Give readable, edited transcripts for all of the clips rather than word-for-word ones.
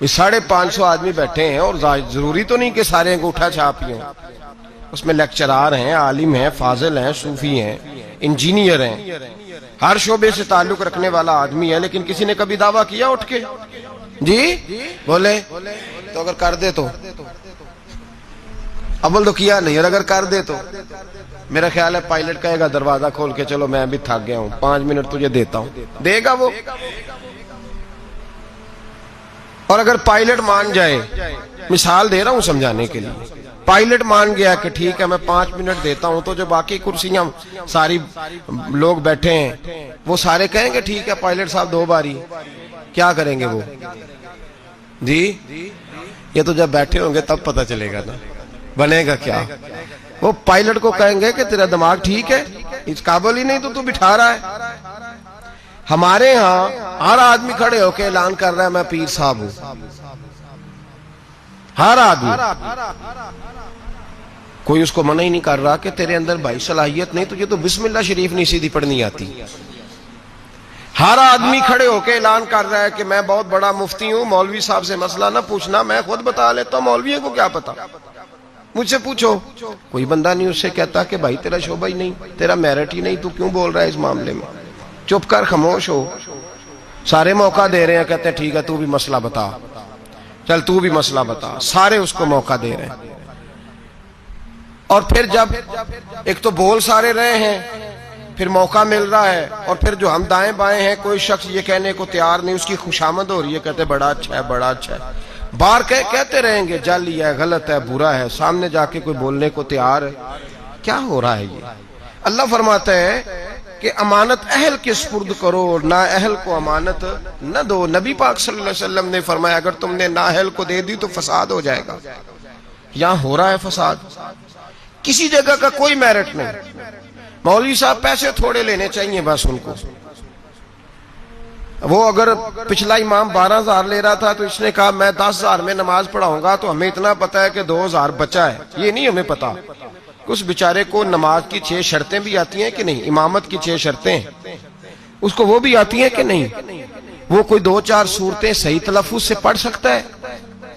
550 آدمی بیٹھے ہیں اور ضروری تو نہیں کہ سارے انگوٹھا چھاپ ہی ہیں، اس میں لیکچرار ہیں، عالم ہیں، فاضل ہیں، صوفی ہیں، انجینئر ہیں، ہر شعبے سے تعلق رکھنے والا آدمی ہے، لیکن کسی نے کبھی دعویٰ کیا اٹھ کے؟ جی بولے تو اگر کر دے تو اول تو کیا نہیں، اور اگر کر دے تو میرا خیال ہے پائلٹ کہے گا دروازہ کھول کے چلو میں بھی تھک گیا ہوں 5 منٹ تجھے دیتا ہوں، دے گا وہ؟ اور اگر پائلٹ مان جائے، مثال دے رہا ہوں سمجھانے کے لیے، پائلٹ مان گیا کہ ٹھیک ہے میں 5 منٹ دیتا ہوں، تو جو باقی کرسیاں ساری لوگ بیٹھے ہیں وہ سارے کہیں گے ٹھیک ہے پائلٹ صاحب 2 باری، کیا کریں گے وہ؟ جی یہ تو جب بیٹھے ہوں گے تب پتہ چلے گا نا بنے گا کیا۔ وہ پائلٹ کو کہیں گے کہ تیرا دماغ ٹھیک ہے، اس قابل ہی نہیں تو بٹھا رہا ہے۔ ہمارے ہاں ہر آدمی کھڑے ہو کے اعلان کر رہا ہے میں پیر صاحب ہوں، ہر آدمی، کوئی اس کو منع ہی نہیں کر رہا کہ تیرے اندر بھائی صلاحیت نہیں، تجھے تو بسم اللہ شریف نہیں سیدھی پڑھنی آتی۔ ہر آدمی کھڑے ہو کے اعلان کر رہا ہے کہ میں بہت بڑا مفتی ہوں، مولوی صاحب سے مسئلہ نہ پوچھنا، میں خود بتا لیتا ہوں، مولویوں کو کیا پتا، مجھ سے پوچھو۔ کوئی بندہ نہیں اس سے کہتا کہ بھائی تیرا شعبہ ہی نہیں، تیرا میرٹ ہی نہیں، تو کیوں بول رہا ہے اس معاملے میں، چپ کر خاموش ہو۔ سارے موقع دے رہے ہیں، کہتے ہیں ٹھیک ہے تو بھی مسئلہ بتا، چل تو بھی مسئلہ بتا، سارے اس کو موقع دے رہے ہیں۔ اور پھر جب ایک تو بول سارے رہے ہیں، پھر موقع مل رہا ہے، اور پھر جو ہم دائیں بائیں ہیں کوئی شخص یہ کہنے کو تیار نہیں، اس کی خوشامد ہو رہی ہے، کہتے بڑا اچھا ہے بڑا اچھا ہے، بار کہتے رہیں گے جعلی ہے، غلط ہے، برا ہے، سامنے جا کے کوئی بولنے کو تیار ہے؟ کیا ہو رہا ہے یہ؟ اللہ فرماتا ہے کہ امانت اہل کے سپرد کرو اور نا اہل کو امانت نہ دو۔ نبی پاک صلی اللہ علیہ وسلم نے فرمایا اگر تم نے نا اہل کو دے دی تو فساد ہو جائے گا۔ یہاں ہو رہا ہے فساد، کسی جگہ کا کوئی میرٹ نہیں۔ مولوی صاحب پیسے تھوڑے لینے چاہیے بس ان کو، وہ اگر پچھلا امام 12,000 لے رہا تھا تو اس نے کہا میں 10,000 میں نماز پڑھاؤں گا، تو ہمیں اتنا پتا ہے کہ 2,000 بچا ہے، یہ نہیں ہمیں پتا۔ اس بیچارے کو نماز کی 6 شرطیں بھی آتی ہیں کہ نہیں، امامت کی 6 شرطیں اس کو وہ بھی آتی ہیں کہ نہیں؟ وہ کوئی 2-4 صورتیں صحیح تلفظ سے پڑھ سکتا ہے؟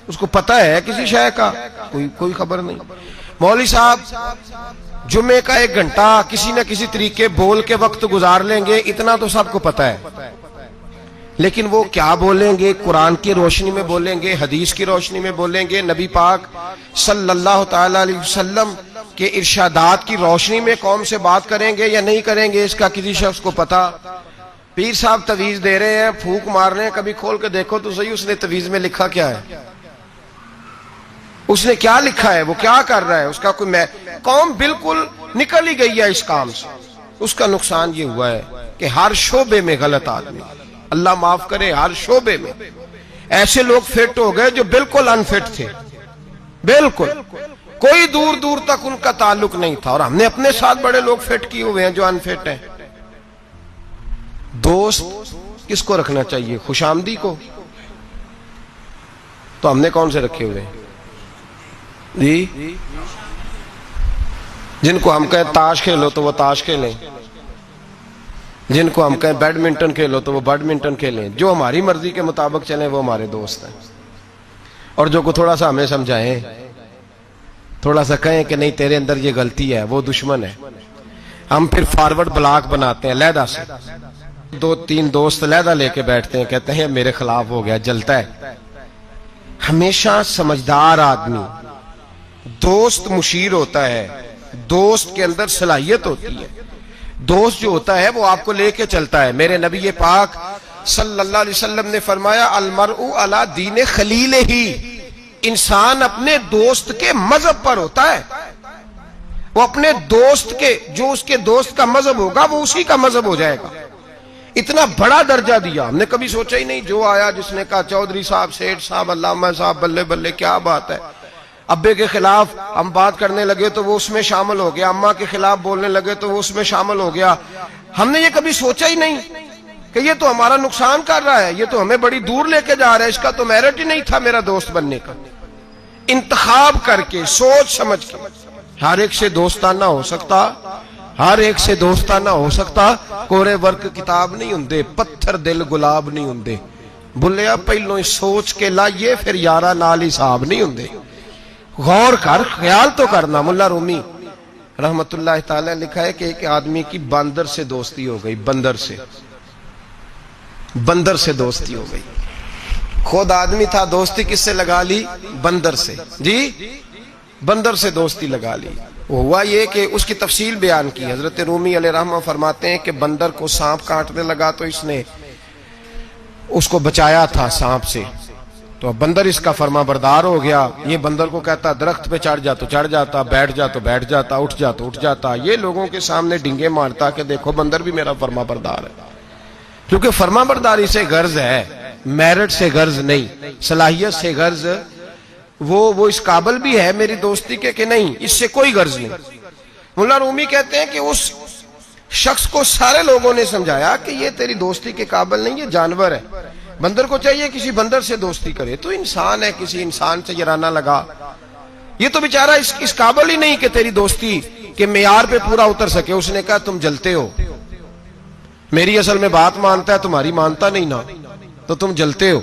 اس کو پتا ہے کسی شے کا؟ کوئی خبر نہیں۔ مولوی صاحب جمعے کا 1 گھنٹہ کسی نہ کسی طریقے بول کے وقت گزار لیں گے، اتنا تو سب کو پتا ہے، لیکن وہ کیا بولیں گے؟ قرآن کی روشنی میں بولیں گے، حدیث کی روشنی میں بولیں گے، نبی پاک صلی اللہ تعالی علیہ وسلم کے ارشادات کی روشنی میں قوم سے بات کریں گے یا نہیں کریں گے، اس کا کسی شخص کو پتا۔ پیر صاحب تویز دے رہے ہیں، پھونک مار رہے ہیں، کبھی کھول کے دیکھو تو صحیح اس نے تویز میں لکھا کیا ہے، اس نے کیا لکھا ہے، وہ کیا کر رہا ہے، اس کا کوئی قوم بالکل نکل ہی گئی ہے اس کام سے۔ اس کا نقصان یہ ہوا ہے کہ ہر شعبے میں غلط آدمی، اللہ معاف کرے، ہر شعبے میں ایسے لوگ فٹ ہو گئے جو بالکل انفٹ تھے، بالکل کوئی دور دور تک ان کا تعلق نہیں تھا، اور ہم نے اپنے ساتھ بڑے لوگ فٹ کیے ہوئے ہیں جو انفٹ ہیں۔ دوست کس کو رکھنا چاہیے؟ خوش آمدی کو؟ تو ہم نے کون سے رکھے ہوئے ہیں جی؟ جن کو ہم کہیں تاش کھیلو تو وہ تاش کھیلیں، جن کو ہم کہیں بیڈمنٹن کھیلو تو وہ بیڈمنٹن کھیلیں، جو ہماری مرضی کے مطابق چلیں وہ ہمارے دوست ہیں۔ اور جو کو تھوڑا سا ہمیں سمجھائیں، تھوڑا سا کہیں کہ نہیں تیرے اندر یہ غلطی ہے، وہ دشمن ہے۔ ہم پھر فارورڈ بلاک بناتے ہیں علیحدہ سے، 2-3 دوست علیحدہ لے کے بیٹھتے ہیں، کہتے ہیں میرے خلاف ہو گیا، جلتا ہے۔ ہمیشہ سمجھدار آدمی دوست مشیر ہوتا ہے، دوست کے اندر صلاحیت ہوتی ہے، دوست جو ہوتا ہے وہ آپ کو لے کے چلتا ہے۔ میرے نبی پاک صلی اللہ علیہ وسلم نے فرمایا المرء علی دین خلیلہ، انسان اپنے دوست کے مذہب پر ہوتا ہے، وہ اپنے دوست کے، جو اس کے دوست کا مذہب ہوگا وہ اسی کا مذہب ہو جائے گا۔ اتنا بڑا درجہ دیا، ہم نے کبھی سوچا ہی نہیں۔ جو آیا جس نے کہا چودھری صاحب، سیٹھ صاحب، علامہ صاحب، بلے بلے کیا بات ہے، ابے کے خلاف ہم بات کرنے لگے تو وہ اس میں شامل ہو گیا، اماں کے خلاف بولنے لگے تو وہ اس میں شامل ہو گیا۔ ہم نے یہ کبھی سوچا ہی نہیں کہ یہ تو ہمارا نقصان کر رہا ہے، یہ تو ہمیں بڑی دور لے کے جا رہا ہے، اس کا تو میرٹ ہی نہیں تھا میرا دوست بننے کا۔ انتخاب کر کے، سوچ سمجھ کے، ہر ایک سے دوستانہ ہو سکتا، ہر ایک سے دوستانہ ہو سکتا۔ کورے ورک کتاب نہیں ہوندے، پتھر دل گلاب نہیں ہوندے، بھلیا پہلو ہی سوچ کے لائیے پھر یارہ نال حساب نہیں ہوندے. غور کر, خیال تو کرنا. ملا رومی رحمت اللہ تعالی لکھا ہے کہ ایک آدمی کی باندر سے دوستی ہو گئی, بندر سے دوستی ہو گئی. خود آدمی تھا, دوستی کس سے لگا لی؟ بندر سے. جی بندر سے دوستی لگا لی. ہوا یہ کہ اس کی تفصیل بیان کی. حضرت رومی علیہ رحمہ فرماتے ہیں کہ بندر کو سانپ کاٹنے لگا تو اس نے اس کو بچایا تھا سانپ سے. تو بندر اس کا فرما بردار ہو گیا. یہ بندر کو کہتا درخت پہ چڑھ جا تو چڑھ جاتا, بیٹھ جا تو بیٹھ جاتا, اٹھ جا تو اٹھ جاتا. یہ لوگوں کے سامنے ڈنگے مارتا کہ دیکھو بندر بھی میرا فرما بردار ہے. کیونکہ فرما برداری سے غرض ہے, میرٹ سے غرض نہیں, صلاحیت سے غرض. وہ اس قابل بھی ہے میری دوستی کے کہ نہیں, اس سے کوئی غرض نہیں. مولا رومی کہتے ہیں کہ اس شخص کو سارے لوگوں نے سمجھایا کہ یہ تیری دوستی کے قابل نہیں, یہ جانور ہے. بندر کو چاہیے کسی بندر سے دوستی کرے, تو انسان ہے, کسی انسان سے یارانہ لگا. یہ تو بیچارہ اس قابل ہی نہیں کہ تیری دوستی کے معیار پہ پورا اتر سکے. اس نے کہا تم جلتے ہو, میری اصل میں بات مانتا ہے, تمہاری مانتا نہیں نا, تو تم جلتے ہو.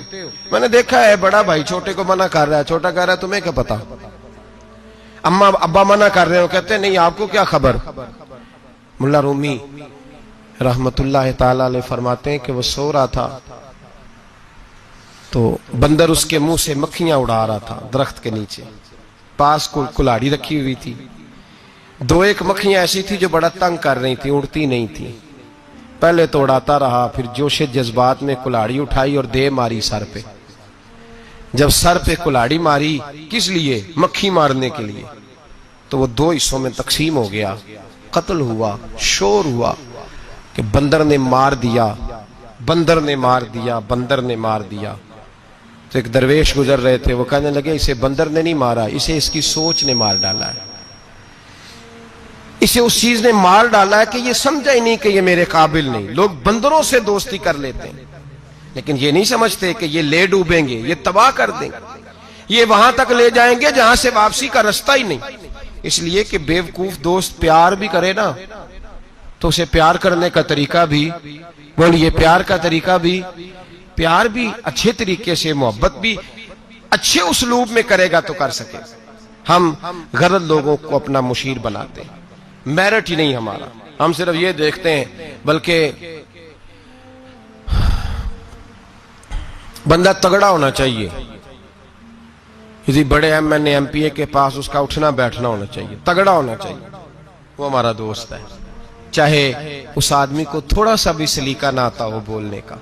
میں نے دیکھا ہے بڑا بھائی چھوٹے کو منع کر رہا ہے, چھوٹا کہہ رہا ہے تمہیں کیا پتا, اما ابا منع کر رہے ہو, کہتے ہیں نہیں آپ کو کیا خبر. ملا رومی رحمت اللہ تعالی علیہ فرماتے ہیں کہ وہ سو رہا تھا تو بندر اس کے منہ سے مکھیاں اڑا رہا تھا درخت کے نیچے. پاس کو کلاڑی رکھی ہوئی تھی, دو ایک مکھیاں ایسی تھی جو بڑا تنگ کر رہی تھی, اڑتی نہیں تھی. پہلے تو اڑاتا رہا, پھر جوش جذبات میں کلاڑی اٹھائی اور دے ماری سر پہ. جب سر پہ کلاڑی ماری, کس لیے؟ مکھی مارنے کے لیے, تو وہ دو حصوں میں تقسیم ہو گیا. قتل ہوا, شور ہوا کہ بندر نے مار دیا, بندر نے مار دیا, بندر نے مار دیا. تو ایک درویش گزر رہے تھے, وہ کہنے لگے اسے بندر نے نہیں مارا, اسے اس کی سوچ نے مار ڈالا ہے, اسے اس چیز نے مار ڈالا ہے کہ یہ سمجھا ہی نہیں کہ یہ میرے قابل نہیں. لوگ بندروں سے دوستی کر لیتے ہیں لیکن یہ نہیں سمجھتے کہ یہ لے ڈوبیں گے, یہ تباہ کر دیں گے, یہ وہاں تک لے جائیں گے جہاں سے واپسی کا رستہ ہی نہیں. اس لیے کہ بیوقوف دوست پیار بھی کرے نا تو اسے پیار کرنے کا طریقہ بھی, بولیے پیار کا طریقہ بھی, پیار بھی اچھے طریقے سے, محبت بھی اچھے اسلوب میں کرے گا تو کر سکے. ہم غلط لوگوں کو اپنا مشیر بناتے ہیں, میرٹ ہی نہیں ہمارا. ہم صرف یہ دیکھتے ہیں, بلکہ بندہ تگڑا ہونا چاہیے. کسی بڑے M N A M P A کے پاس اس کا اٹھنا بیٹھنا ہونا چاہیے, تگڑا ہونا چاہیے, وہ ہمارا دوست ہے. چاہے اس آدمی کو تھوڑا سا بھی سلیقہ نہ آتا ہو بولنے کا,